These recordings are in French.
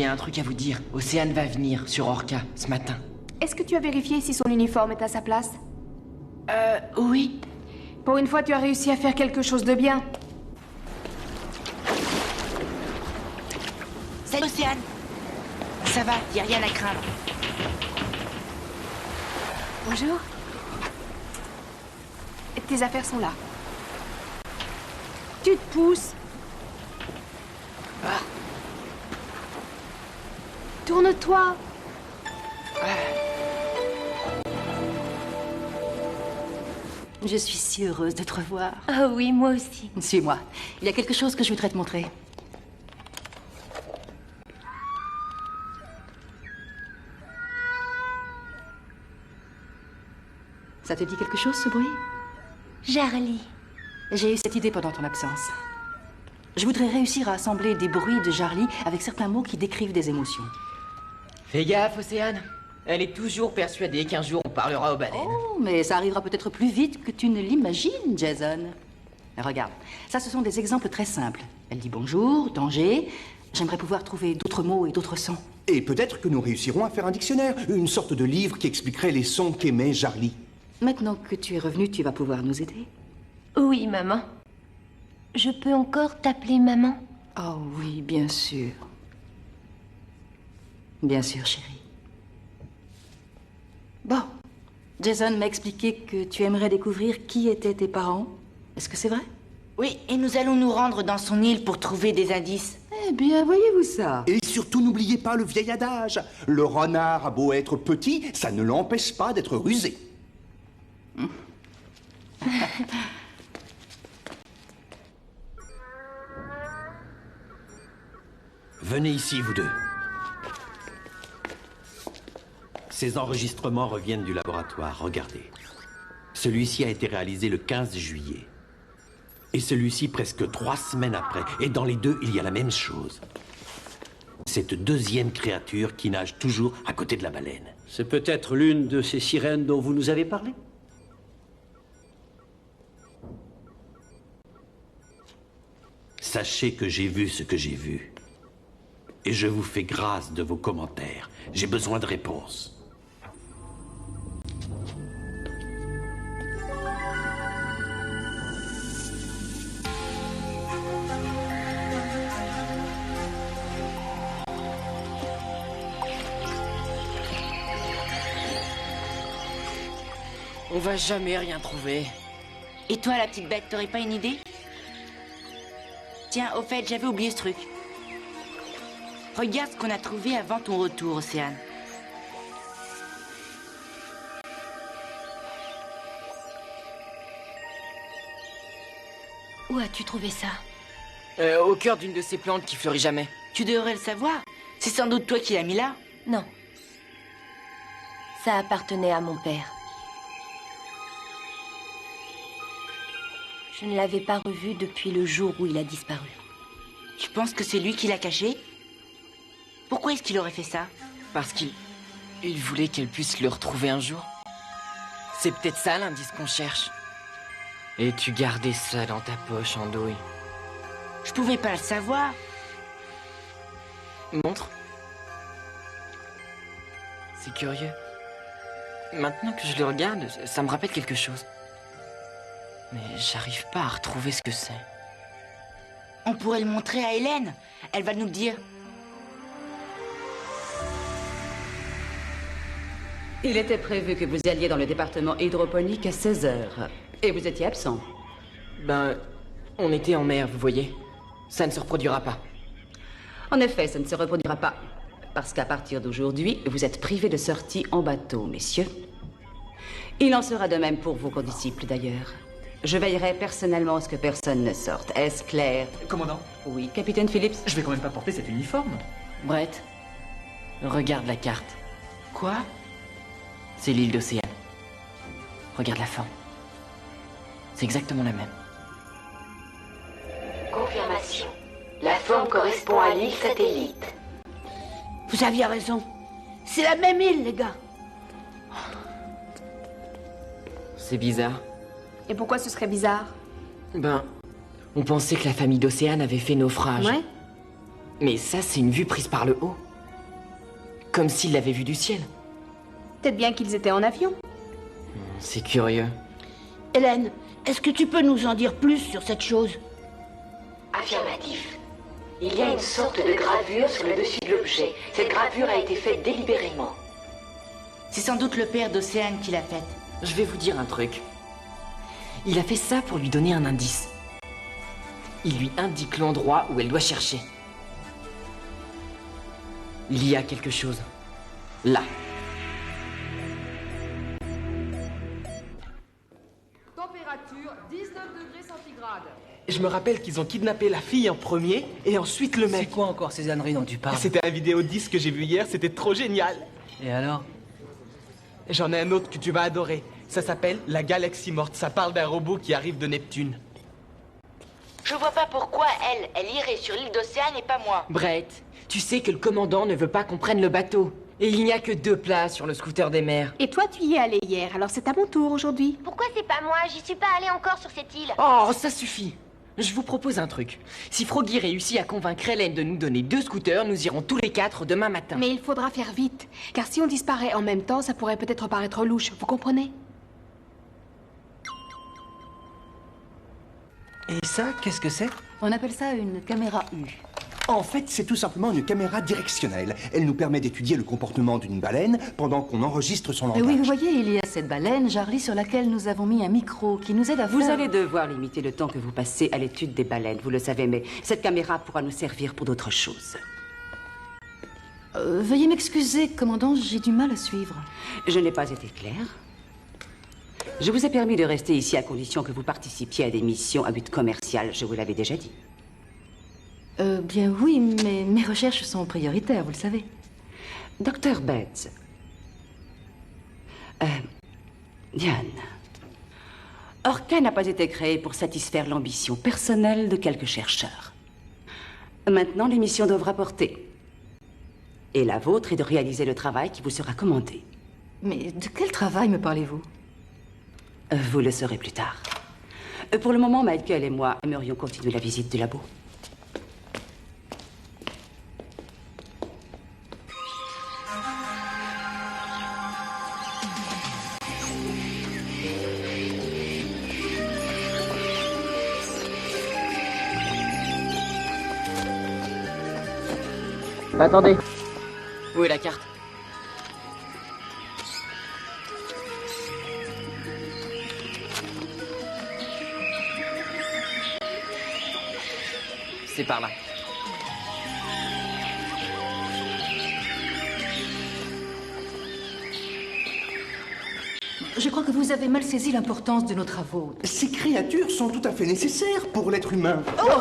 un truc à vous dire. Océane va venir sur Orca ce matin. Est-ce que tu as vérifié si son uniforme est à sa place? Oui. Pour une fois, tu as réussi à faire quelque chose de bien. Salut Océane. Ça va, y a rien à craindre. Bonjour. Tes affaires sont là. Tu te pousses. Tourne-toi. Je suis si heureuse de te revoir. Ah oui, moi aussi. Suis-moi. Il y a quelque chose que je voudrais te montrer. Ça te dit quelque chose, ce bruit? Jarly. J'ai eu cette idée pendant ton absence. Je voudrais réussir à assembler des bruits de Jarly avec certains mots qui décrivent des émotions. Fais gaffe, Océane. Elle est toujours persuadée qu'un jour on parlera aux baleines. Oh, mais ça arrivera peut-être plus vite que tu ne l'imagines, Jason. Regarde, ça ce sont des exemples très simples. Elle dit bonjour, danger. J'aimerais pouvoir trouver d'autres mots et d'autres sons. Et peut-être que nous réussirons à faire un dictionnaire, une sorte de livre qui expliquerait les sons qu'aimait Jarly. Maintenant que tu es revenu, tu vas pouvoir nous aider. Oui, maman. Je peux encore t'appeler maman? Oh oui, bien sûr. Bien sûr, chérie. Bon. Jason m'a expliqué que tu aimerais découvrir qui étaient tes parents. Est-ce que c'est vrai? Oui, et nous allons nous rendre dans son île pour trouver des indices. Eh bien, voyez-vous ça? Et surtout, n'oubliez pas le vieil adage. Le renard a beau être petit, ça ne l'empêche pas d'être rusé. Venez ici, vous deux. Ces enregistrements reviennent du laboratoire, regardez. Celui-ci a été réalisé le 15 juillet. Et celui-ci presque 3 semaines après. Et dans les deux, il y a la même chose. Cette deuxième créature qui nage toujours à côté de la baleine. C'est peut-être l'une de ces sirènes dont vous nous avez parlé? Sachez que j'ai vu ce que j'ai vu. Et je vous fais grâce de vos commentaires. J'ai besoin de réponses. On va jamais rien trouver. Et toi, la petite bête, t'aurais pas une idée? Tiens, au fait, j'avais oublié ce truc. Regarde ce qu'on a trouvé avant ton retour, Océane. Où as-tu trouvé ça? Au cœur d'une de ces plantes qui fleurit jamais. Tu devrais le savoir. C'est sans doute toi qui l'as mis là. Non. Ça appartenait à mon père. Je ne l'avais pas revu depuis le jour où il a disparu. Tu penses que c'est lui qui l'a caché? Pourquoi est-ce qu'il aurait fait ça? Parce qu'il voulait qu'elle puisse le retrouver un jour. C'est peut-être ça l'indice qu'on cherche. Et tu gardais ça dans ta poche, Andouille. Je pouvais pas le savoir. Montre. C'est curieux. Maintenant que je le regarde, ça me rappelle quelque chose. Mais j'arrive pas à retrouver ce que c'est. On pourrait le montrer à Hélène. Elle va nous le dire. Il était prévu que vous alliez dans le département hydroponique à 16 heures. Et vous étiez absent. Ben, on était en mer, vous voyez. Ça ne se reproduira pas. En effet, ça ne se reproduira pas. Parce qu'à partir d'aujourd'hui, vous êtes privés de sortie en bateau, messieurs. Il en sera de même pour vos condisciples, d'ailleurs. Je veillerai personnellement à ce que personne ne sorte. Est-ce clair? Commandant? Oui, capitaine Phillips? Je vais quand même pas porter cet uniforme. Brett, regarde la carte. Quoi? C'est l'île d'Océane. Regarde la forme. C'est exactement la même. Confirmation. La forme correspond à l'île satellite. Vous aviez raison. C'est la même île, les gars. C'est bizarre. Et pourquoi ce serait bizarre? Ben, on pensait que la famille d'Océane avait fait naufrage. Ouais. Mais ça, c'est une vue prise par le haut. Comme s'il l'avait vu du ciel. Peut-être bien qu'ils étaient en avion. C'est curieux. Hélène, est-ce que tu peux nous en dire plus sur cette chose? Affirmatif. Il y a une sorte de gravure sur le dessus de l'objet. Cette gravure a été faite délibérément. C'est sans doute le père d'Océane qui l'a faite. Je vais vous dire un truc. Il a fait ça pour lui donner un indice. Il lui indique l'endroit où elle doit chercher. Il y a quelque chose. Là. Température 19 degrés centigrades. Je me rappelle qu'ils ont kidnappé la fille en premier et ensuite le mec. C'est quoi encore ces âneries dont tu parles? C'était un vidéo 10 que j'ai vu hier, c'était trop génial. Et alors? J'en ai un autre que tu vas adorer. Ça s'appelle La Galaxie Morte. Ça parle d'un robot qui arrive de Neptune. Je vois pas pourquoi elle irait sur l'île d'Océane et pas moi. Brett, tu sais que le commandant ne veut pas qu'on prenne le bateau. Et il n'y a que 2 places sur le scooter des mers. Et toi, tu y es allé hier, alors c'est à mon tour aujourd'hui. Pourquoi c'est pas moi? J'y suis pas allée encore sur cette île. Oh, ça suffit. Je vous propose un truc. Si Froggy réussit à convaincre Hélène de nous donner 2 scooters, nous irons tous les 4 demain matin. Mais il faudra faire vite, car si on disparaît en même temps, ça pourrait peut-être paraître louche, vous comprenez? Et ça, qu'est-ce que c'est? On appelle ça une caméra U. En fait, c'est tout simplement une caméra directionnelle. Elle nous permet d'étudier le comportement d'une baleine pendant qu'on enregistre son langage. Oui, vous voyez, il y a cette baleine, Jarly, sur laquelle nous avons mis un micro qui nous aide à Vous faire... allez devoir limiter le temps que vous passez à l'étude des baleines, vous le savez, mais cette caméra pourra nous servir pour d'autres choses. Veuillez m'excuser, commandant, j'ai du mal à suivre. Je n'ai pas été claire. Je vous ai permis de rester ici à condition que vous participiez à des missions à but commercial, je vous l'avais déjà dit. Bien oui, mais mes recherches sont prioritaires, vous le savez. Docteur Bates. Diane. Orca n'a pas été créé pour satisfaire l'ambition personnelle de quelques chercheurs. Maintenant, l'émission doivent rapporter. Et la vôtre est de réaliser le travail qui vous sera commandé. Mais de quel travail me parlez-vous? Vous le saurez plus tard. Pour le moment, Michael et moi aimerions continuer la visite du labo. Attendez. Où est la carte? C'est par là. Je crois que vous avez mal saisi l'importance de nos travaux. Ces créatures sont tout à fait nécessaires pour l'être humain. Oh!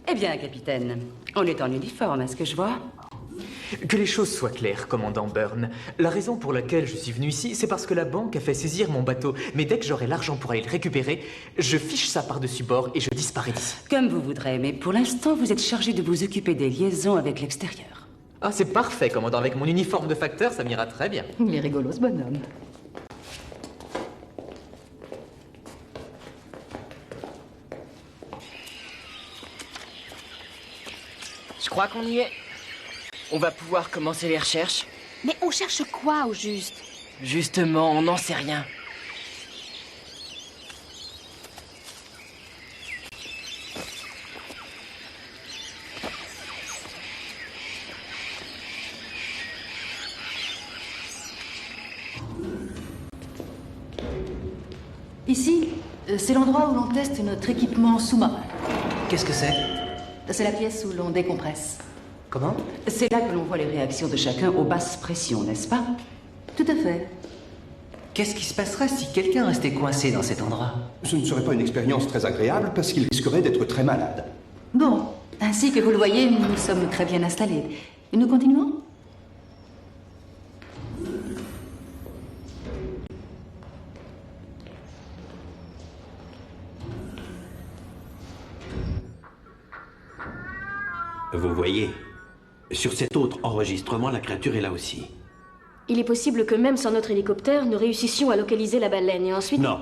Eh bien, capitaine, on est en uniforme, est-ce que je vois? Que les choses soient claires, commandant Byrne. La raison pour laquelle je suis venu ici, c'est parce que la banque a fait saisir mon bateau. Mais dès que j'aurai l'argent pour aller le récupérer, je fiche ça par-dessus bord et je disparais d'ici. Comme vous voudrez, mais pour l'instant, vous êtes chargé de vous occuper des liaisons avec l'extérieur. Ah, c'est parfait, commandant. Avec mon uniforme de facteur, ça m'ira très bien. Il est rigolo, ce bonhomme. Je crois qu'on y est. On va pouvoir commencer les recherches. Mais on cherche quoi, au juste? Justement, on n'en sait rien. Ici, c'est l'endroit où l'on teste notre équipement sous-marin. Qu'est-ce que c'est? C'est la pièce où l'on décompresse. Comment? C'est là que l'on voit les réactions de chacun aux basses pressions, n'est-ce pas? Tout à fait. Qu'est-ce qui se passerait si quelqu'un restait coincé dans cet endroit? Ce ne serait pas une expérience très agréable parce qu'il risquerait d'être très malade. Bon, ainsi que vous le voyez, nous sommes très bien installés. Nous continuons? Vous voyez, sur cet autre enregistrement, la créature est là aussi. Il est possible que même sans notre hélicoptère, nous réussissions à localiser la baleine et ensuite... Non,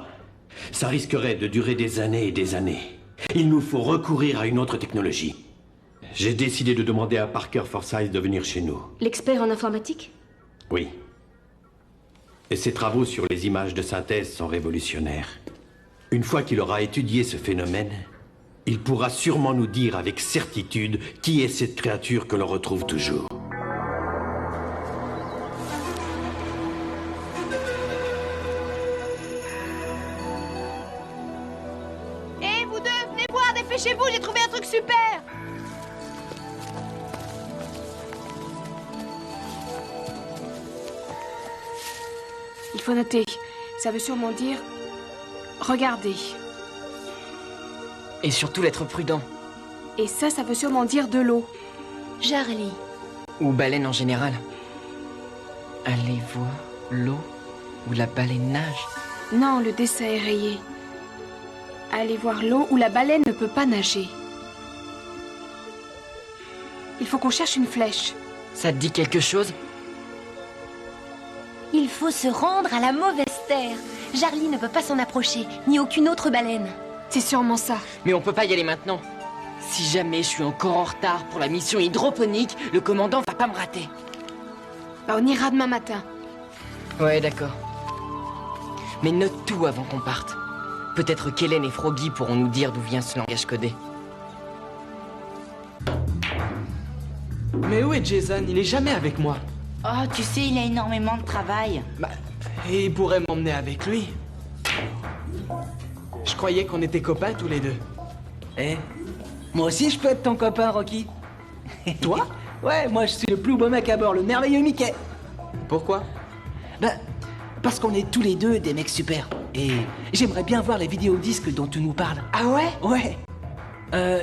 ça risquerait de durer des années et des années. Il nous faut recourir à une autre technologie. J'ai décidé de demander à Parker Forsyth de venir chez nous. L'expert en informatique? Oui. Et ses travaux sur les images de synthèse sont révolutionnaires. Une fois qu'il aura étudié ce phénomène, il pourra sûrement nous dire avec certitude qui est cette créature que l'on retrouve toujours. Hé, vous deux, venez voir, dépêchez-vous, j'ai trouvé un truc super! Il faut noter. Ça veut sûrement dire... Regardez. Et surtout d'être prudent. Et ça veut sûrement dire de l'eau. Jarly. Ou baleine en général. Allez voir l'eau où la baleine nage. Non, le dessin est rayé. Allez voir l'eau où la baleine ne peut pas nager. Il faut qu'on cherche une flèche. Ça te dit quelque chose? Il faut se rendre à la mauvaise terre. Jarly ne peut pas s'en approcher, ni aucune autre baleine. C'est sûrement ça. Mais on peut pas y aller maintenant. Si jamais je suis encore en retard pour la mission hydroponique, le commandant va pas me rater. Bah, on ira demain matin. Ouais, d'accord. Mais note tout avant qu'on parte. Peut-être qu'Hélène et Froggy pourront nous dire d'où vient ce langage codé. Mais où est Jason? Il est jamais avec moi. Oh, tu sais, il a énormément de travail. Bah, et il pourrait m'emmener avec lui. Je croyais qu'on était copains tous les deux. Eh, moi aussi je peux être ton copain, Rocky. Toi? Ouais, moi je suis le plus beau mec à bord, le merveilleux Mickey. Pourquoi? Bah, parce qu'on est tous les deux des mecs super. Et j'aimerais bien voir les vidéodisques dont tu nous parles. Ah ouais? Ouais.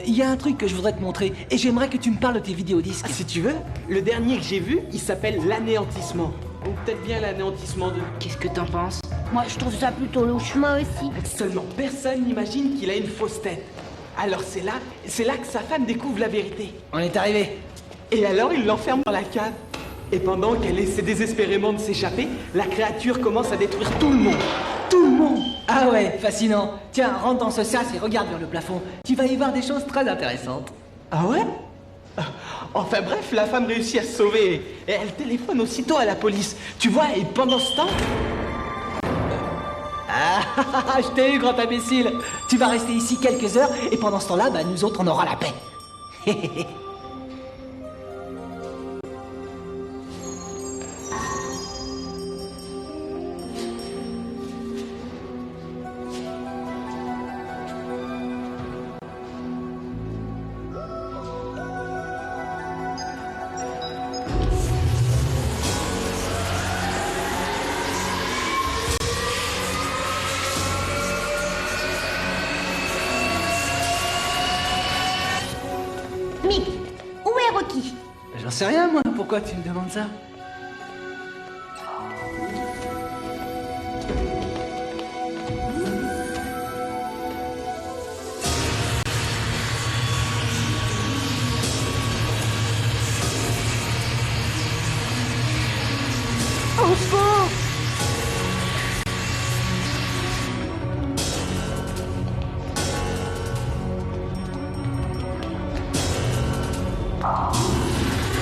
Il y a un truc que je voudrais te montrer, et j'aimerais que tu me parles de tes vidéodisques. Ah, si tu veux, le dernier que j'ai vu, il s'appelle L'Anéantissement. Ou peut-être bien L'Anéantissement 2. Qu'est-ce que t'en penses? Moi, je trouve ça plutôt louche. Moi aussi. Seulement, personne n'imagine qu'il a une fausse tête. Alors c'est là que sa femme découvre la vérité. On est arrivé. Et alors, il l'enferme dans la cave. Et pendant qu'elle essaie désespérément de s'échapper, la créature commence à détruire tout le monde. Tout le monde! Ah ouais, fascinant. Tiens, rentre dans ce sas et regarde vers le plafond. Tu vas y voir des choses très intéressantes. Ah ouais? Enfin bref, la femme réussit à se sauver. Et elle téléphone aussitôt à la police. Tu vois, et pendant ce temps... Ah, je t'ai eu, grand imbécile. Tu vas rester ici quelques heures, et pendant ce temps-là, bah, nous autres, on aura la paix. Mick, où est Rocky? J'en sais rien, moi. Pourquoi tu me demandes ça? Au secours!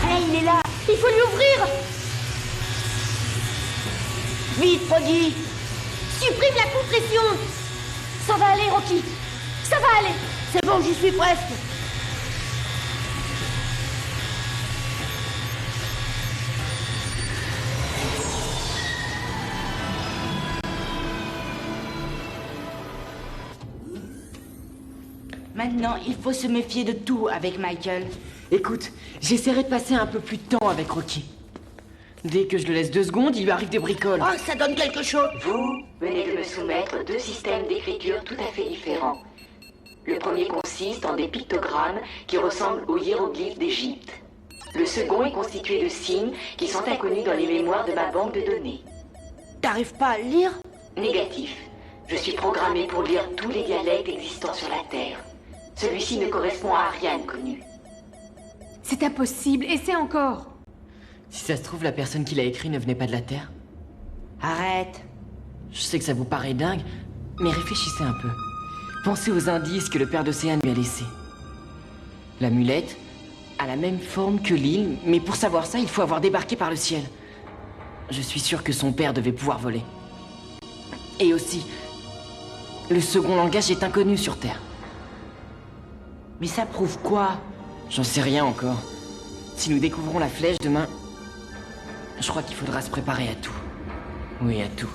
Hey, il est là! Il faut lui ouvrir! Vite, Froggy! Supprime la compression! Ça va aller, Rocky! Ça va aller! C'est bon, j'y suis presque! Maintenant, il faut se méfier de tout avec Michael. Écoute, j'essaierai de passer un peu plus de temps avec Rocky. Dès que je le laisse 2 secondes, il lui arrive des bricoles. Oh, ça donne quelque chose! Vous venez de me soumettre 2 systèmes d'écriture tout à fait différents. Le premier consiste en des pictogrammes qui ressemblent aux hiéroglyphes d'Égypte. Le second est constitué de signes qui sont inconnus dans les mémoires de ma banque de données. T'arrives pas à le lire? Négatif. Je suis programmé pour lire tous les dialectes existants sur la Terre. Celui-ci ne correspond à rien de connu. C'est impossible, essaie encore. Si ça se trouve, la personne qui l'a écrit ne venait pas de la Terre. Arrête. Je sais que ça vous paraît dingue, mais réfléchissez un peu. Pensez aux indices que le père d'Océane lui a laissés. L'amulette, a la même forme que l'île, mais pour savoir ça, il faut avoir débarqué par le ciel. Je suis sûr que son père devait pouvoir voler. Et aussi, le second langage est inconnu sur Terre. Mais ça prouve quoi? J'en sais rien encore. Si nous découvrons la flèche demain, je crois qu'il faudra se préparer à tout. Oui, à tout.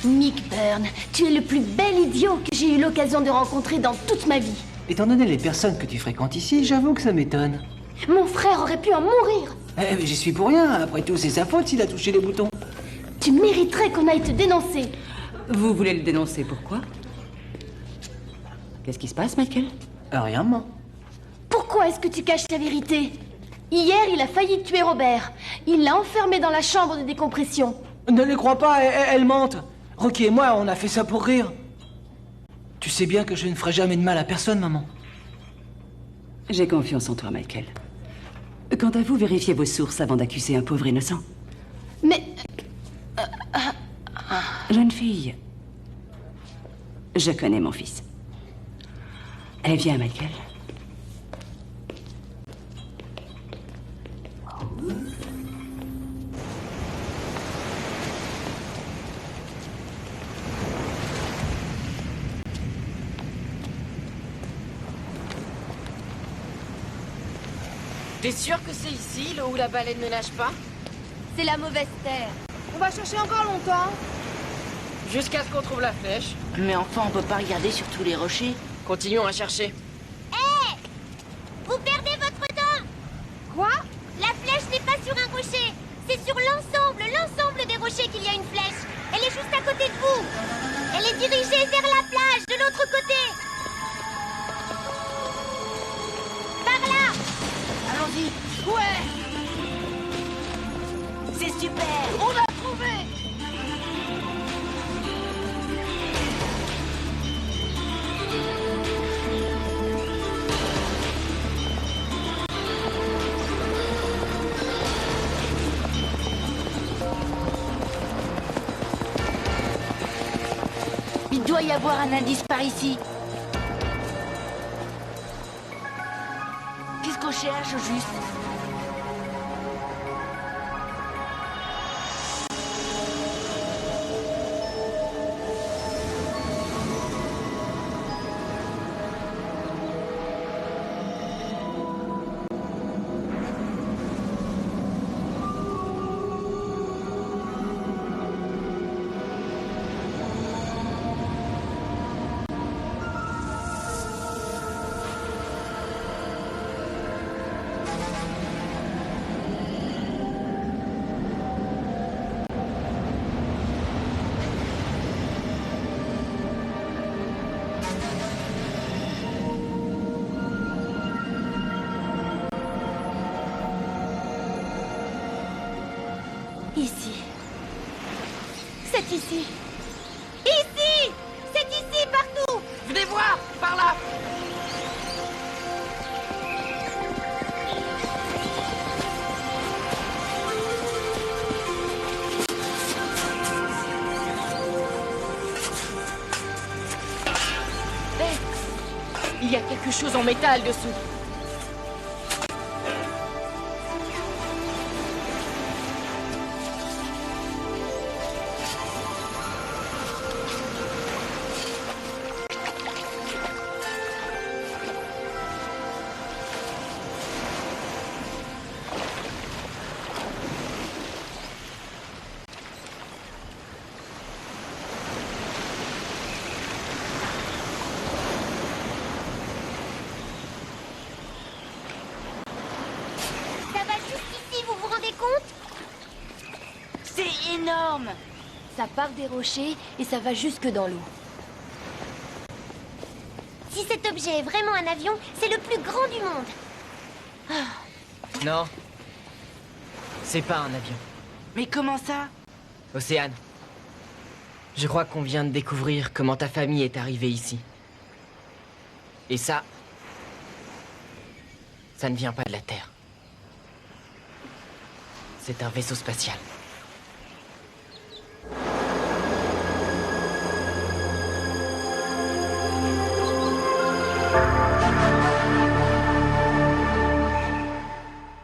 Mick Byrne, tu es le plus bel idiot que j'ai eu l'occasion de rencontrer dans toute ma vie. Étant donné les personnes que tu fréquentes ici, j'avoue que ça m'étonne. Mon frère aurait pu en mourir. Eh, mais j'y suis pour rien. Après tout, c'est sa faute s'il a touché les boutons. Tu mériterais qu'on aille te dénoncer. Vous voulez le dénoncer, pourquoi? Qu'est-ce qui se passe, Michael? Rien, maman. Pourquoi est-ce que tu caches la vérité? Hier, il a failli tuer Robert. Il l'a enfermé dans la chambre de décompression. Ne les crois pas, elles mentent. Rocky et moi, on a fait ça pour rire. Tu sais bien que je ne ferai jamais de mal à personne, maman. J'ai confiance en toi, Michael. Quant à vous, vérifiez vos sources avant d'accuser un pauvre innocent. Mais... Jeune fille, je connais mon fils. Eh bien, Michael. T'es sûr que c'est ici, là où la baleine ne nage pas? C'est la mauvaise terre. On va chercher encore longtemps. Jusqu'à ce qu'on trouve la flèche. Mais enfin, on peut pas regarder sur tous les rochers. Continuons à chercher. Vous perdez votre temps. Quoi? La flèche n'est pas sur un rocher. C'est sur l'ensemble des rochers qu'il y a une flèche. Elle est juste à côté de vous. Elle est dirigée vers la plage, de l'autre côté. Par là. Allons-y. Ouais. C'est super. On l'a trouvé. Il doit y avoir un indice par ici. Qu'est-ce qu'on cherche au juste? Ici. C'est ici. Ici! C'est ici, partout! Venez voir, par là. Il y a quelque chose en métal dessous. C'est énorme! Ça part des rochers et ça va jusque dans l'eau. Si cet objet est vraiment un avion, c'est le plus grand du monde. Non. C'est pas un avion. Mais comment ça? Océane. Je crois qu'on vient de découvrir comment ta famille est arrivée ici. Et ça ne vient pas de la Terre. C'est un vaisseau spatial.